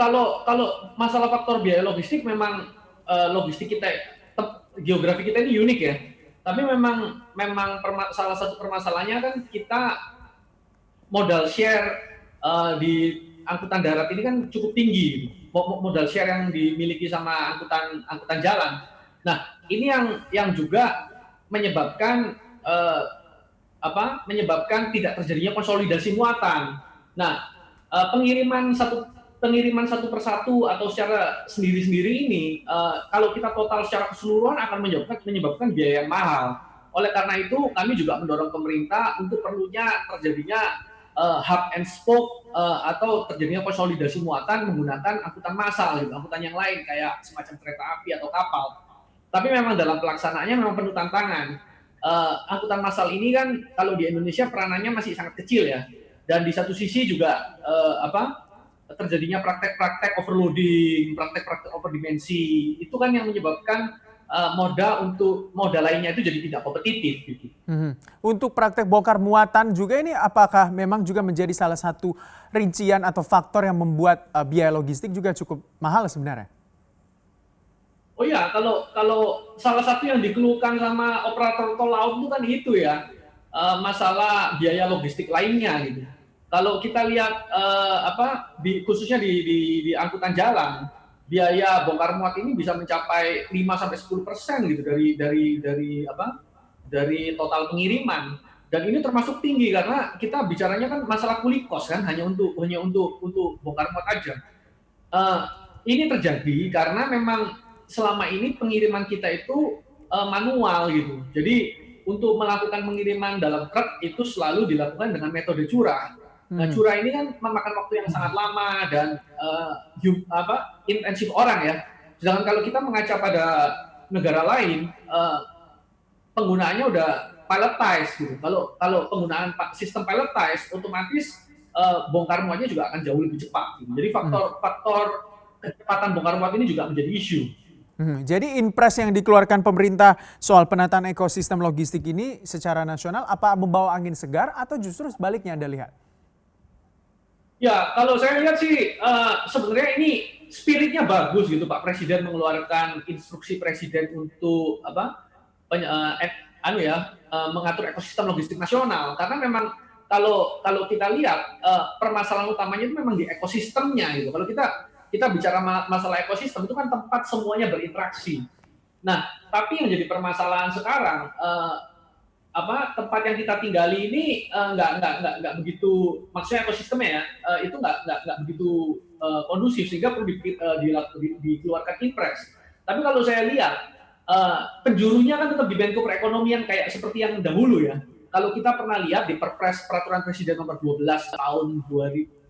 kalau masalah faktor biaya logistik memang logistik kita geografi kita ini unik ya. Tapi memang salah satu permasalahannya kan kita modal share di angkutan darat ini kan cukup tinggi gitu. Modal share yang dimiliki sama angkutan jalan. Nah, ini yang juga menyebabkan menyebabkan tidak terjadinya konsolidasi muatan. Nah, pengiriman satu persatu atau secara sendiri-sendiri ini kalau kita total secara keseluruhan akan menyebabkan biaya yang mahal. Oleh karena itu kami juga mendorong pemerintah untuk perlunya terjadinya hub and spoke atau terjadinya konsolidasi muatan menggunakan angkutan massal gitu, angkutan yang lain kayak semacam kereta api atau kapal. Tapi memang dalam pelaksanaannya memang penuh tantangan. Angkutan massal ini kan kalau di Indonesia peranannya masih sangat kecil ya. Dan di satu sisi juga terjadinya praktek-praktek overloading, praktek-praktek overdimensi. Itu kan yang menyebabkan moda lainnya itu jadi tidak kompetitif gitu. Untuk praktek bongkar muatan juga ini apakah memang juga menjadi salah satu rincian atau faktor yang membuat biaya logistik juga cukup mahal sebenarnya? Oh ya, kalau salah satu yang dikeluhkan sama operator tol laut itu kan itu ya, masalah biaya logistik lainnya gitu. Kalau kita lihat khususnya di angkutan jalan, biaya bongkar muat ini bisa mencapai 5-10% gitu dari total pengiriman. Dan ini termasuk tinggi karena kita bicaranya kan masalah kuli kos kan hanya untuk bongkar muat aja. Ini terjadi karena memang selama ini pengiriman kita itu manual gitu. Jadi untuk melakukan pengiriman dalam truk itu selalu dilakukan dengan metode curah. Nah, curah ini kan memakan waktu yang sangat lama dan intensif orang ya. Sedangkan kalau kita mengaca pada negara lain, penggunaannya udah palletized gitu. Kalau penggunaan sistem palletized, otomatis bongkar muatnya juga akan jauh lebih cepat. Gitu. Jadi faktor kecepatan bongkar muat ini juga menjadi isu. Jadi impres yang dikeluarkan pemerintah soal penataan ekosistem logistik ini secara nasional apa membawa angin segar atau justru sebaliknya Anda lihat? Ya, kalau saya lihat sih sebenarnya ini spiritnya bagus gitu Pak Presiden mengeluarkan instruksi Presiden untuk mengatur ekosistem logistik nasional karena memang kalau kita lihat permasalahan utamanya itu memang di ekosistemnya gitu. Kalau kita bicara masalah ekosistem itu kan tempat semuanya berinteraksi. Nah, tapi yang jadi permasalahan sekarang tempat yang kita tinggali ini nggak begitu, maksudnya ekosistemnya ya itu nggak begitu kondusif sehingga perlu dikeluarkan impres. Tapi kalau saya lihat penjurunya kan tetap di Menko Perekonomian kayak seperti yang dahulu ya. Kalau kita pernah lihat di Peraturan Presiden nomor 12 tahun 2000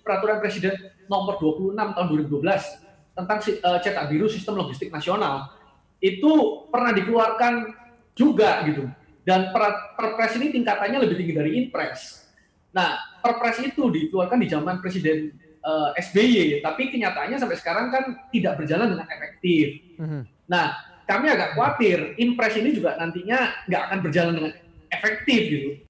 Peraturan Presiden nomor 26 tahun 2012 tentang cetak biru sistem logistik nasional itu pernah dikeluarkan juga gitu. Dan Perpres ini tingkatannya lebih tinggi dari Impres. Nah, Perpres itu dikeluarkan di zaman Presiden SBY, tapi kenyataannya sampai sekarang kan tidak berjalan dengan efektif. Nah, kami agak khawatir Impres ini juga nantinya nggak akan berjalan dengan efektif gitu.